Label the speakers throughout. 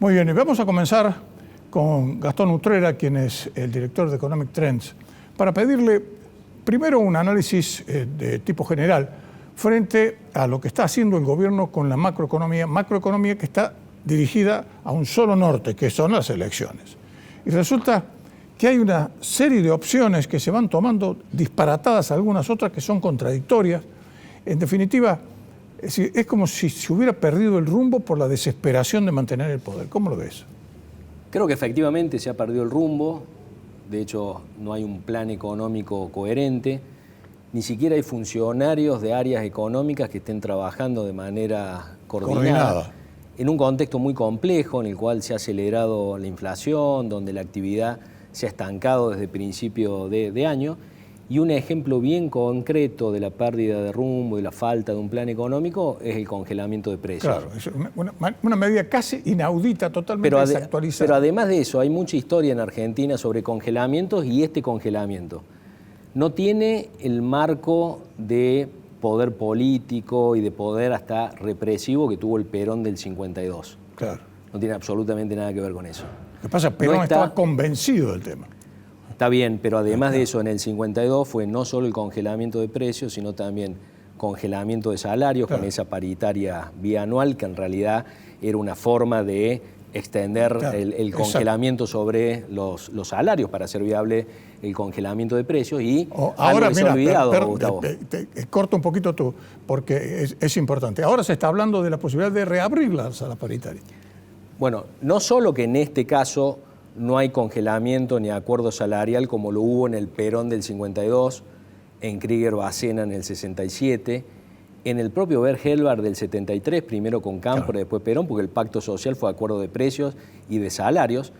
Speaker 1: Muy bien, y vamos a comenzar con Gastón Utrera, quien es el director de Economic Trends, para pedirle primero un análisis de tipo general frente a lo que está haciendo el gobierno con la macroeconomía que está dirigida a un solo norte, que son las elecciones. Y resulta que hay una serie de opciones que se van tomando disparatadas, algunas otras que son contradictorias. En definitiva, es como si se hubiera perdido el rumbo por la desesperación de mantener el poder. ¿Cómo lo ves?
Speaker 2: Creo que efectivamente se ha perdido el rumbo. De hecho, no hay un plan económico coherente. Ni siquiera hay funcionarios de áreas económicas que estén trabajando de manera coordinada. En un contexto muy complejo en el cual se ha acelerado la inflación, donde la actividad se ha estancado desde principio de año. Y un ejemplo bien concreto de la pérdida de rumbo y la falta de un plan económico es el congelamiento de precios.
Speaker 1: Claro, es una medida casi inaudita, totalmente desactualizada.
Speaker 2: Pero además de eso, hay mucha historia en Argentina sobre congelamientos, y este congelamiento no tiene el marco de poder político y de poder hasta represivo que tuvo el Perón del 52.
Speaker 1: Claro.
Speaker 2: No tiene absolutamente nada que ver con eso.
Speaker 1: Lo que pasa es que Perón estaba convencido del tema.
Speaker 2: Está bien, pero además de eso, en el 52 fue no solo el congelamiento de precios, sino también congelamiento de salarios, con esa paritaria bianual, que en realidad era una forma de extender el congelamiento sobre los salarios para hacer viable el congelamiento de precios. Y
Speaker 1: ahora,
Speaker 2: mira, se ha olvidado, Gustavo.
Speaker 1: Corto un poquito tú, porque es importante. Ahora se está hablando de la posibilidad de reabrir la sala paritaria.
Speaker 2: Bueno, no solo que en este caso no hay congelamiento ni acuerdo salarial como lo hubo en el Perón del 52, en Krieger-Bacena en el 67, en el propio Verhelbar del 73, primero con Cámpora, después Perón, porque el pacto social fue acuerdo de precios y de salarios,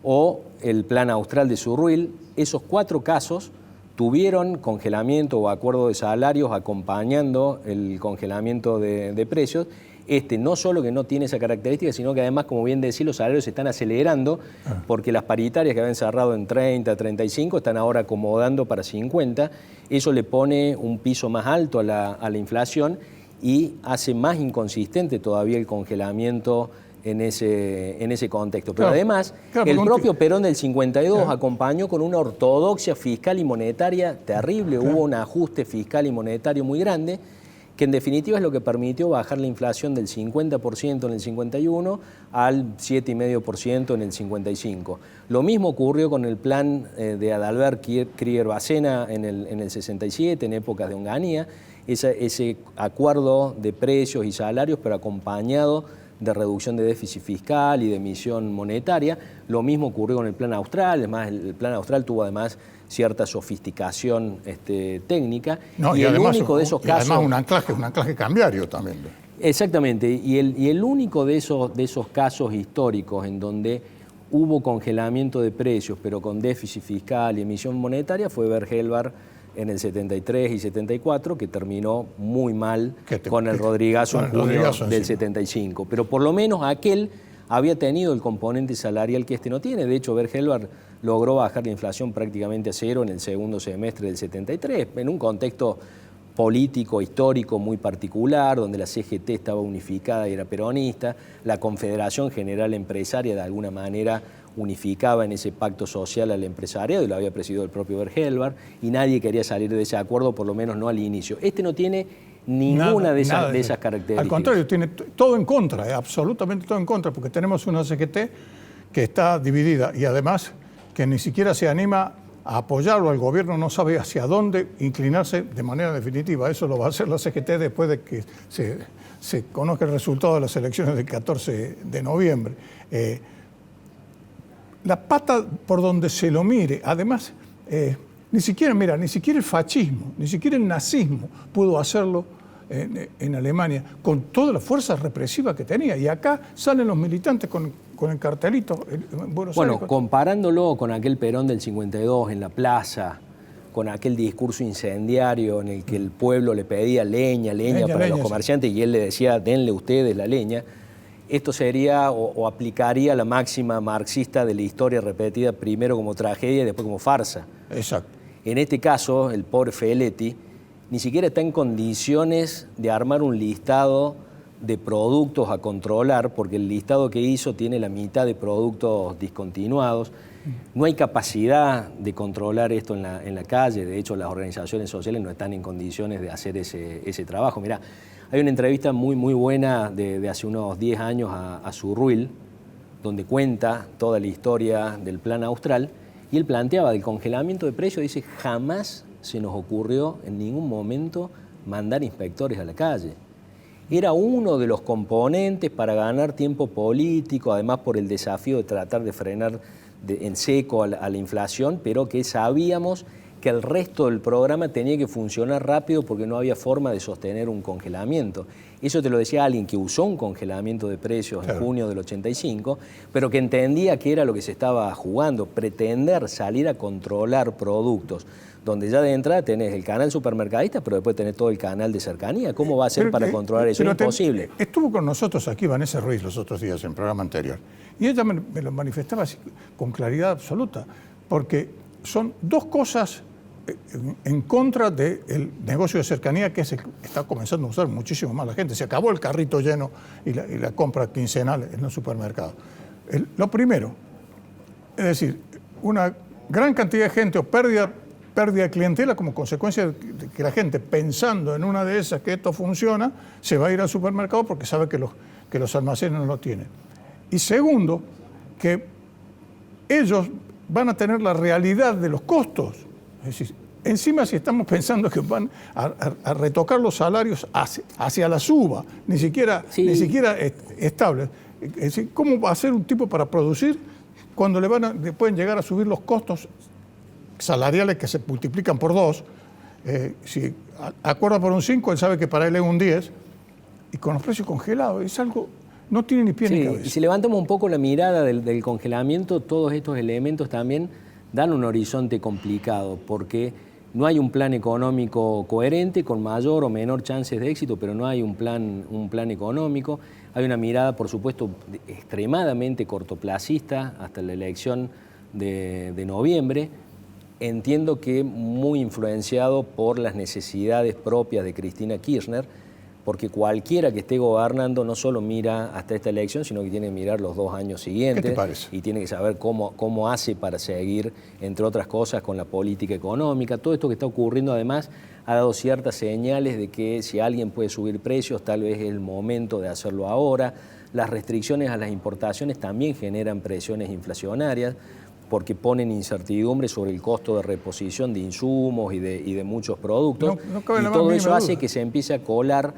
Speaker 2: o el plan austral de Surruil. Esos 4 casos tuvieron congelamiento o acuerdo de salarios acompañando el congelamiento de precios. Este no solo que no tiene esa característica, sino que además, como bien decís, los salarios se están acelerando porque las paritarias que habían cerrado en 30, 35 están ahora acomodando para 50. Eso le pone un piso más alto a la inflación y hace más inconsistente todavía el congelamiento en ese contexto. Pero además, el propio Perón del 52 acompañó con una ortodoxia fiscal y monetaria terrible. Hubo un ajuste fiscal y monetario muy grande, que en definitiva es lo que permitió bajar la inflación del 50% en el 51 al 7,5% en el 55. Lo mismo ocurrió con el plan de Adalbert Krieger-Bacena en el 67, en épocas de Onganía, ese acuerdo de precios y salarios, pero acompañado de reducción de déficit fiscal y de emisión monetaria. Lo mismo ocurrió con el plan austral. Además, el plan austral tuvo además cierta sofisticación técnica.
Speaker 1: No, y además, único de esos casos, además un anclaje cambiario también.
Speaker 2: Exactamente, y el único de esos casos históricos en donde hubo congelamiento de precios, pero con déficit fiscal y emisión monetaria, fue Verhelbar en el 73 y 74, que terminó muy mal con el Rodrigazo en junio del 75. Pero por lo menos aquel había tenido el componente salarial que este no tiene. De hecho, Verhelbar logró bajar la inflación prácticamente a cero en el segundo semestre del 73, en un contexto político, histórico muy particular, donde la CGT estaba unificada y era peronista, la Confederación General Empresaria de alguna manera unificaba en ese pacto social al empresariado, y lo había presidido el propio Verhelbar, y nadie quería salir de ese acuerdo, por lo menos no al inicio. Este no tiene ninguna de esas características.
Speaker 1: Al contrario, tiene todo en contra, absolutamente todo en contra, porque tenemos una CGT que está dividida y además que ni siquiera se anima a apoyarlo. El gobierno no sabe hacia dónde inclinarse de manera definitiva. Eso lo va a hacer la CGT después de que se conozca el resultado de las elecciones del 14 de noviembre. La pata por donde se lo mire, además, ni siquiera el fascismo, ni siquiera el nazismo pudo hacerlo en Alemania, con toda la fuerza represiva que tenía. Y acá salen los militantes con el cartelito en Buenos Aires.
Speaker 2: Bueno, comparándolo con aquel Perón del 52 en la plaza, con aquel discurso incendiario en el que el pueblo le pedía leña para los comerciantes, y él le decía, denle ustedes la leña. Esto sería o aplicaría la máxima marxista de la historia repetida primero como tragedia y después como farsa.
Speaker 1: Exacto.
Speaker 2: En este caso, el pobre Feletti ni siquiera está en condiciones de armar un listado de productos a controlar, porque el listado que hizo tiene la mitad de productos discontinuados. No hay capacidad de controlar esto en la calle. De hecho, las organizaciones sociales no están en condiciones de hacer ese trabajo. Mirá, hay una entrevista muy buena de hace unos 10 años a Zurruil, donde cuenta toda la historia del Plan Austral, y él planteaba del congelamiento de precios, dice, jamás se nos ocurrió en ningún momento mandar inspectores a la calle. Era uno de los componentes para ganar tiempo político, además por el desafío de tratar de frenar en seco a la inflación, pero que sabíamos que el resto del programa tenía que funcionar rápido porque no había forma de sostener un congelamiento. Eso te lo decía alguien que usó un congelamiento de precios en junio del 85, pero que entendía que era lo que se estaba jugando, pretender salir a controlar productos, donde ya de entrada tenés el canal supermercadista, pero después tenés todo el canal de cercanía. ¿Cómo va a ser para controlar eso? Es imposible.
Speaker 1: Estuvo con nosotros aquí Vanessa Ruiz los otros días en el programa anterior, y ella me lo manifestaba así, con claridad absoluta, porque son dos cosas en contra del negocio de cercanía que está comenzando a usar muchísimo más la gente. Se acabó el carrito lleno y la compra quincenal en los supermercados. Lo primero, es decir, una gran cantidad de gente o pérdida de clientela como consecuencia de que la gente, pensando en una de esas que esto funciona, se va a ir al supermercado porque sabe que los almacenes no lo tienen. Y segundo, que ellos van a tener la realidad de los costos. Es decir, encima si estamos pensando que van a retocar los salarios hacia la suba, ni siquiera estable. Es decir, ¿cómo va a ser un tipo para producir cuando le pueden llegar a subir los costos salariales que se multiplican por 2? Si acuerda por un 5, él sabe que para él es un 10, y con los precios congelados es algo, no tiene ni pie ni cabeza.
Speaker 2: Y si levantamos un poco la mirada del congelamiento, todos estos elementos también dan un horizonte complicado, porque no hay un plan económico coherente, con mayor o menor chances de éxito, pero no hay un plan económico. Hay una mirada, por supuesto, extremadamente cortoplacista hasta la elección de noviembre. Entiendo que muy influenciado por las necesidades propias de Cristina Kirchner, porque cualquiera que esté gobernando no solo mira hasta esta elección, sino que tiene que mirar los 2 años siguientes.
Speaker 1: ¿Qué te parece?
Speaker 2: Y tiene que saber cómo hace para seguir, entre otras cosas, con la política económica. Todo esto que está ocurriendo, además, ha dado ciertas señales de que si alguien puede subir precios, tal vez es el momento de hacerlo ahora. Las restricciones a las importaciones también generan presiones inflacionarias, porque ponen incertidumbre sobre el costo de reposición de insumos y de muchos productos. Y todo eso hace que se empiece a colar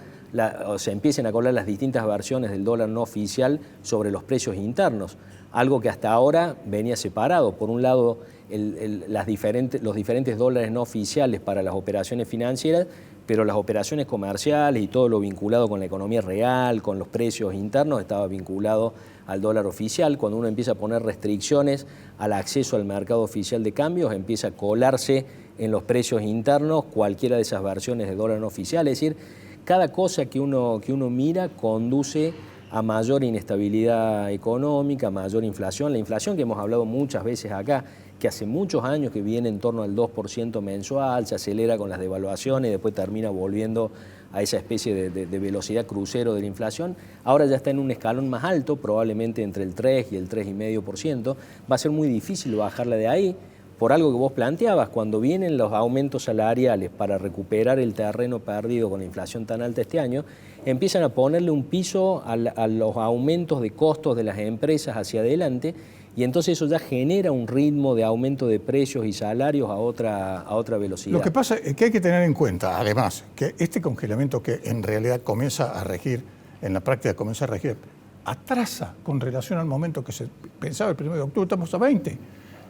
Speaker 2: se empiecen a colar las distintas versiones del dólar no oficial sobre los precios internos, algo que hasta ahora venía separado. Por un lado, los diferentes dólares no oficiales para las operaciones financieras, pero las operaciones comerciales y todo lo vinculado con la economía real, con los precios internos, estaba vinculado al dólar oficial. Cuando uno empieza a poner restricciones al acceso al mercado oficial de cambios, empieza a colarse en los precios internos cualquiera de esas versiones de dólar no oficial. Es decir, cada cosa que uno mira conduce a mayor inestabilidad económica, mayor inflación. La inflación que hemos hablado muchas veces acá, que hace muchos años que viene en torno al 2% mensual, se acelera con las devaluaciones y después termina volviendo a esa especie de velocidad crucero de la inflación. Ahora ya está en un escalón más alto, probablemente entre el 3 y el 3,5%. Va a ser muy difícil bajarla de ahí, por algo que vos planteabas, cuando vienen los aumentos salariales para recuperar el terreno perdido con la inflación tan alta este año, empiezan a ponerle un piso a los aumentos de costos de las empresas hacia adelante, y entonces eso ya genera un ritmo de aumento de precios y salarios a otra velocidad.
Speaker 1: Lo que pasa es que hay que tener en cuenta, además, que este congelamiento que en realidad comienza a regir, en la práctica comienza a regir, atrasa con relación al momento que se pensaba el 1 de octubre, estamos a 20.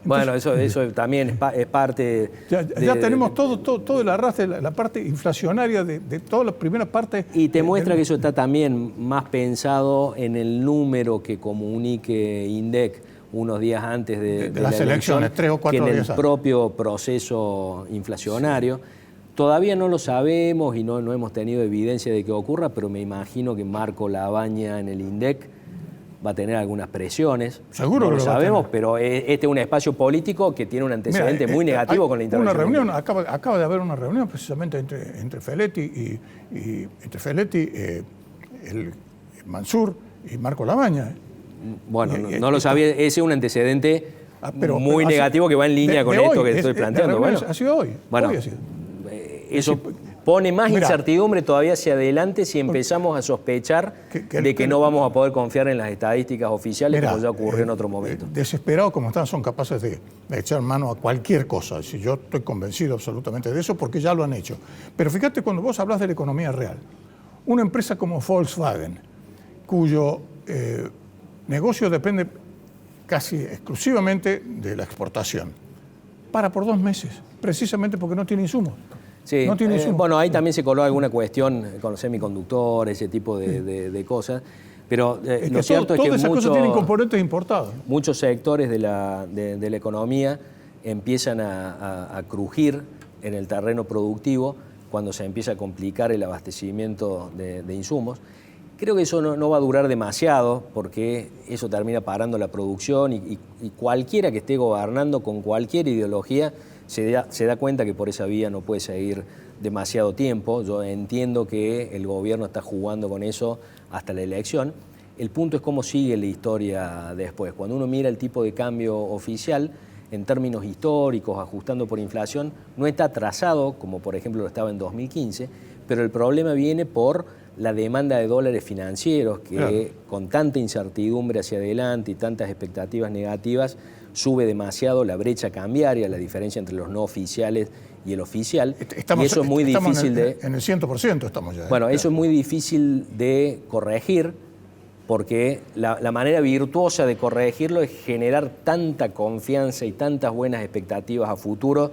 Speaker 2: Entonces, bueno, eso también es parte...
Speaker 1: Ya tenemos todo el arrastre, la parte inflacionaria de toda la primera parte.
Speaker 2: Y te muestra que eso está también más pensado en el número que comunique INDEC unos días antes de
Speaker 1: las elecciones, 3 o 4
Speaker 2: días, que en
Speaker 1: días
Speaker 2: el propio proceso inflacionario. Sí. Todavía no lo sabemos y no hemos tenido evidencia de que ocurra, pero me imagino que Marco Labaña en el INDEC va a tener algunas presiones.
Speaker 1: Seguro
Speaker 2: no
Speaker 1: que
Speaker 2: lo sabemos, pero este es un espacio político que tiene un antecedente muy negativo con la intervención.
Speaker 1: Una reunión, acaba de haber una reunión precisamente entre Feletti Mansur y Marco Labaña.
Speaker 2: Bueno, no lo sabía, ese es un antecedente muy negativo que va en línea con esto que estoy planteando.
Speaker 1: Bueno, ha sido hoy.
Speaker 2: Bueno,
Speaker 1: hoy ha sido.
Speaker 2: Eso pone más incertidumbre todavía hacia adelante si empezamos a sospechar de que no vamos a poder confiar en las estadísticas oficiales como ya ocurrió en otro momento.
Speaker 1: Desesperados como están, son capaces de echar mano a cualquier cosa. Si yo estoy convencido absolutamente de eso porque ya lo han hecho. Pero fíjate, cuando vos hablas de la economía real, una empresa como Volkswagen, cuyo negocio depende casi exclusivamente de la exportación, para por 2 meses, precisamente porque no tiene insumos.
Speaker 2: Sí,
Speaker 1: no tiene insumos.
Speaker 2: Bueno, ahí también se coló alguna cuestión con los semiconductores, ese tipo de cosas. Pero lo cierto es que
Speaker 1: todas esas cosas tienen componentes importados.
Speaker 2: Muchos sectores de la economía empiezan a crujir en el terreno productivo cuando se empieza a complicar el abastecimiento de insumos. Creo que eso no va a durar demasiado porque eso termina parando la producción y cualquiera que esté gobernando con cualquier ideología se da cuenta que por esa vía no puede seguir demasiado tiempo. Yo entiendo que el gobierno está jugando con eso hasta la elección. El punto es cómo sigue la historia después. Cuando uno mira el tipo de cambio oficial, en términos históricos, ajustando por inflación, no está atrasado, como por ejemplo lo estaba en 2015, pero el problema viene por la demanda de dólares financieros, que con tanta incertidumbre hacia adelante y tantas expectativas negativas, sube demasiado la brecha cambiaria, la diferencia entre los no oficiales y el oficial. Y eso es muy difícil
Speaker 1: en el 100% estamos ya.
Speaker 2: Bueno, eso es muy difícil de corregir, porque la manera virtuosa de corregirlo es generar tanta confianza y tantas buenas expectativas a futuro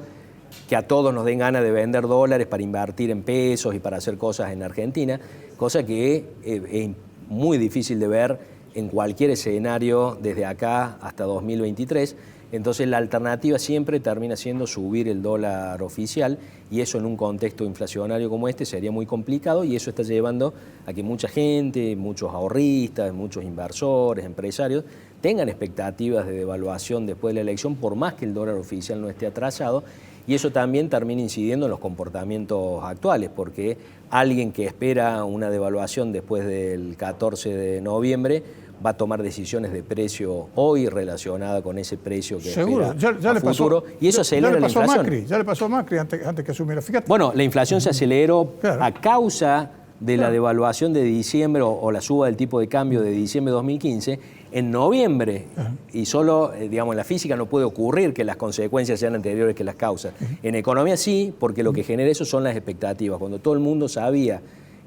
Speaker 2: que a todos nos den ganas de vender dólares para invertir en pesos y para hacer cosas en Argentina, cosa que es muy difícil de ver en cualquier escenario desde acá hasta 2023. Entonces la alternativa siempre termina siendo subir el dólar oficial, y eso en un contexto inflacionario como este sería muy complicado, y eso está llevando a que mucha gente, muchos ahorristas, muchos inversores, empresarios, tengan expectativas de devaluación después de la elección, por más que el dólar oficial no esté atrasado, y eso también termina incidiendo en los comportamientos actuales, porque alguien que espera una devaluación después del 14 de noviembre va a tomar decisiones de precio hoy relacionada con ese precio que
Speaker 1: seguro,
Speaker 2: espera
Speaker 1: ya
Speaker 2: a
Speaker 1: le
Speaker 2: futuro,
Speaker 1: pasó,
Speaker 2: y eso acelera la inflación.
Speaker 1: Ya le pasó a Macri antes que asumiera. Fíjate.
Speaker 2: Bueno, la inflación se aceleró a causa de la devaluación de diciembre o la suba del tipo de cambio de diciembre de 2015 en noviembre. Y solo, digamos, en la física no puede ocurrir que las consecuencias sean anteriores que las causas. En economía sí, porque lo que genera eso son las expectativas. Cuando todo el mundo sabía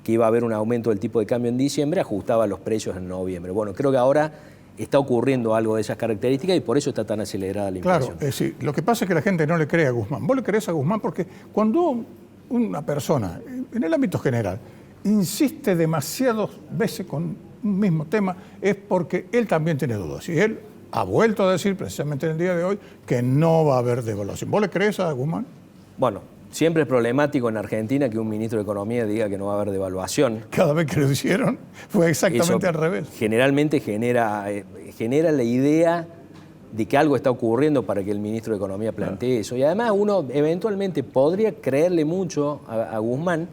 Speaker 2: que iba a haber un aumento del tipo de cambio en diciembre, ajustaba los precios en noviembre. Bueno, creo que ahora está ocurriendo algo de esas características y por eso está tan acelerada la inflación.
Speaker 1: Claro, sí. Lo que pasa es que la gente no le cree a Guzmán. Vos le creés a Guzmán porque cuando una persona, en el ámbito general, insiste demasiadas veces con un mismo tema, es porque él también tiene dudas. Y él ha vuelto a decir, precisamente en el día de hoy, que no va a haber devaluación. ¿Vos le creés a Guzmán?
Speaker 2: Bueno, siempre es problemático en Argentina que un ministro de Economía diga que no va a haber devaluación.
Speaker 1: Cada vez que lo hicieron fue exactamente al revés.
Speaker 2: Generalmente genera la idea de que algo está ocurriendo para que el ministro de Economía plantee eso. Y además uno eventualmente podría creerle mucho a Guzmán,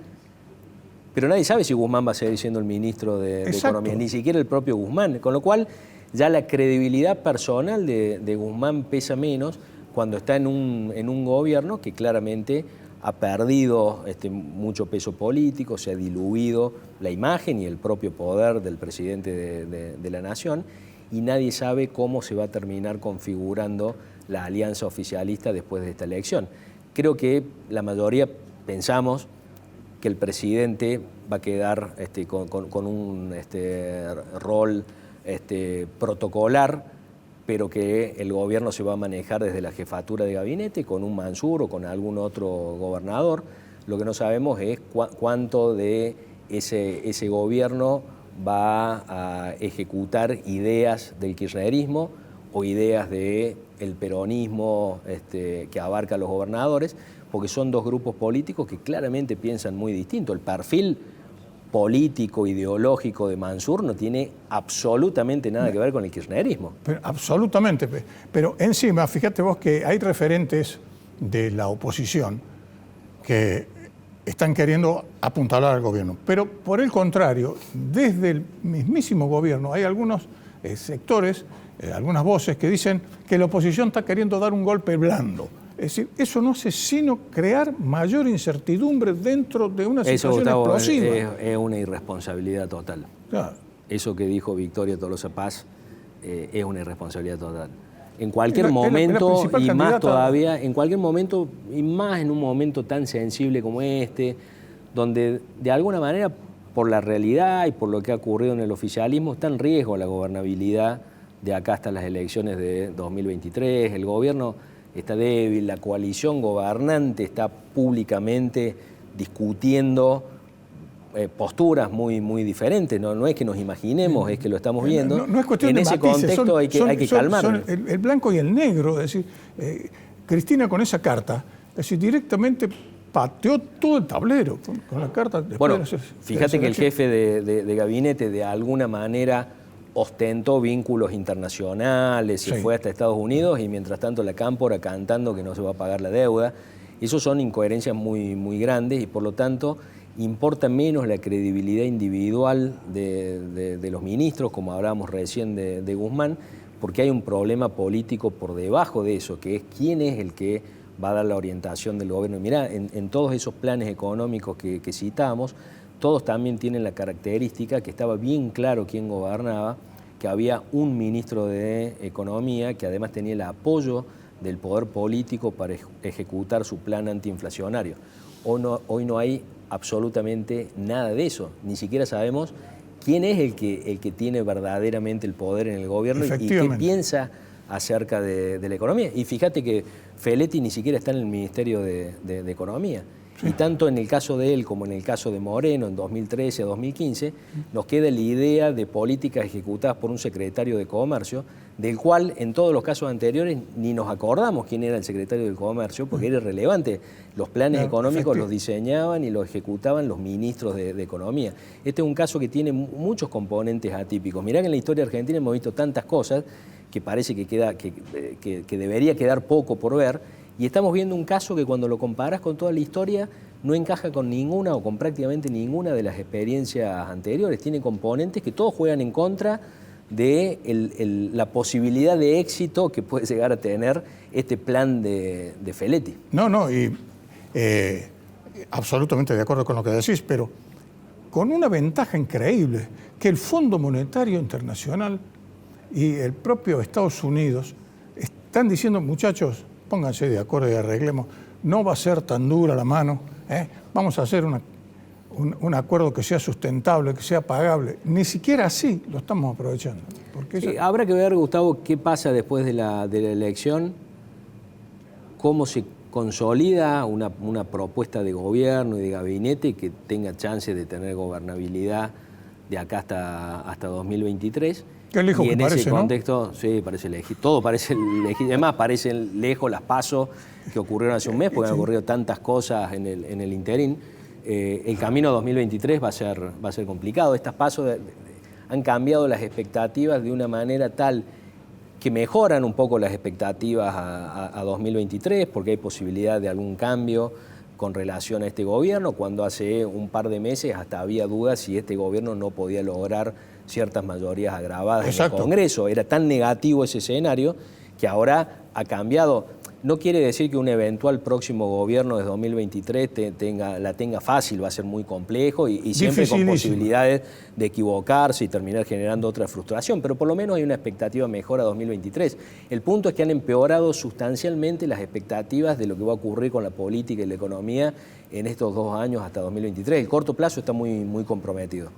Speaker 2: pero nadie sabe si Guzmán va a seguir siendo el ministro de Economía, ni siquiera el propio Guzmán. Con lo cual ya la credibilidad personal de Guzmán pesa menos cuando está en un gobierno que claramente ha perdido mucho peso político, se ha diluido la imagen y el propio poder del presidente de la nación, y nadie sabe cómo se va a terminar configurando la alianza oficialista después de esta elección. Creo que la mayoría pensamos que el presidente va a quedar con un rol protocolar, pero que el gobierno se va a manejar desde la jefatura de gabinete con un Mansur o con algún otro gobernador. Lo que no sabemos es cuánto de ese gobierno va a ejecutar ideas del kirchnerismo o ideas del peronismo que abarca a los gobernadores, porque son dos grupos políticos que claramente piensan muy distinto. El perfil político, ideológico de Mansur no tiene absolutamente nada que ver con el kirchnerismo.
Speaker 1: Pero, absolutamente. Pero encima, fíjate vos que hay referentes de la oposición que están queriendo apuntalar al gobierno. Pero por el contrario, desde el mismísimo gobierno hay algunos sectores, algunas voces que dicen que la oposición está queriendo dar un golpe blando. Es decir, eso no hace sino crear mayor incertidumbre dentro de una situación explosiva.
Speaker 2: Es una irresponsabilidad total.
Speaker 1: Claro.
Speaker 2: Eso que dijo Victoria Tolosa Paz es una irresponsabilidad total. En cualquier momento, y más todavía, en cualquier momento, y más en un momento tan sensible como este, donde de alguna manera, por la realidad y por lo que ha ocurrido en el oficialismo, está en riesgo la gobernabilidad de acá hasta las elecciones de 2023. El gobierno está débil, la coalición gobernante está públicamente discutiendo posturas muy diferentes. No es que nos imaginemos, es que lo estamos viendo.
Speaker 1: No es cuestión
Speaker 2: en
Speaker 1: de
Speaker 2: ese
Speaker 1: matices,
Speaker 2: contexto hay que calmarlo.
Speaker 1: Son el blanco y el negro. Es decir, Cristina con esa carta, es decir, directamente pateó todo el tablero con la carta.
Speaker 2: Bueno, fíjate que el jefe de gabinete de alguna manera ostentó vínculos internacionales, se fue hasta Estados Unidos y mientras tanto la Cámpora cantando que no se va a pagar la deuda. Esos son incoherencias muy grandes y por lo tanto importa menos la credibilidad individual de los ministros, como hablábamos recién de Guzmán, porque hay un problema político por debajo de eso, que es quién es el que va a dar la orientación del gobierno. Y mirá, en todos esos planes económicos que citamos, todos también tienen la característica que estaba bien claro quién gobernaba, que había un ministro de Economía que además tenía el apoyo del poder político para ejecutar su plan antiinflacionario. Hoy no hay absolutamente nada de eso, ni siquiera sabemos quién es el que tiene verdaderamente el poder en el gobierno y qué piensa acerca de la economía. Y fíjate que Feletti ni siquiera está en el Ministerio de Economía. Sí. Y tanto en el caso de él como en el caso de Moreno en 2013 a 2015, nos queda la idea de políticas ejecutadas por un secretario de Comercio, del cual en todos los casos anteriores ni nos acordamos quién era el secretario de Comercio, porque era irrelevante. Los planes económicos los diseñaban y los ejecutaban los ministros de Economía. Este es un caso que tiene muchos componentes atípicos. Mirá que en la historia argentina hemos visto tantas cosas que parece que debería quedar poco por ver, y estamos viendo un caso que cuando lo comparas con toda la historia no encaja con ninguna o con prácticamente ninguna de las experiencias anteriores. Tiene componentes que todos juegan en contra de la posibilidad de éxito que puede llegar a tener este plan de Feletti.
Speaker 1: Absolutamente de acuerdo con lo que decís, pero con una ventaja increíble, que el Fondo Monetario Internacional y el propio Estados Unidos están diciendo, muchachos, pónganse de acuerdo y arreglemos, no va a ser tan dura la mano, vamos a hacer un acuerdo que sea sustentable, que sea pagable. Ni siquiera así lo estamos aprovechando. Porque
Speaker 2: sí, habrá que ver, Gustavo, qué pasa después de la elección, cómo se consolida una propuesta de gobierno y de gabinete que tenga chance de tener gobernabilidad de acá hasta 2023.
Speaker 1: Qué lejos
Speaker 2: y en
Speaker 1: parece,
Speaker 2: ese contexto, ¿no? Sí, parece lejos. Todo parece lejos. Además, parecen lejos las PASO que ocurrieron hace un mes, porque han ocurrido tantas cosas en el interín. El camino a 2023 va a ser complicado. Estas PASO han cambiado las expectativas de una manera tal que mejoran un poco las expectativas a 2023, porque hay posibilidad de algún cambio con relación a este gobierno, cuando hace un par de meses hasta había dudas si este gobierno no podía lograr ciertas mayorías agravadas en el Congreso. Era tan negativo ese escenario que ahora ha cambiado. No quiere decir que un eventual próximo gobierno de 2023 la tenga fácil, va a ser muy complejo y siempre con posibilidades de equivocarse y terminar generando otra frustración, pero por lo menos hay una expectativa mejor a 2023. El punto es que han empeorado sustancialmente las expectativas de lo que va a ocurrir con la política y la economía en estos 2 años hasta 2023. El corto plazo está muy comprometido.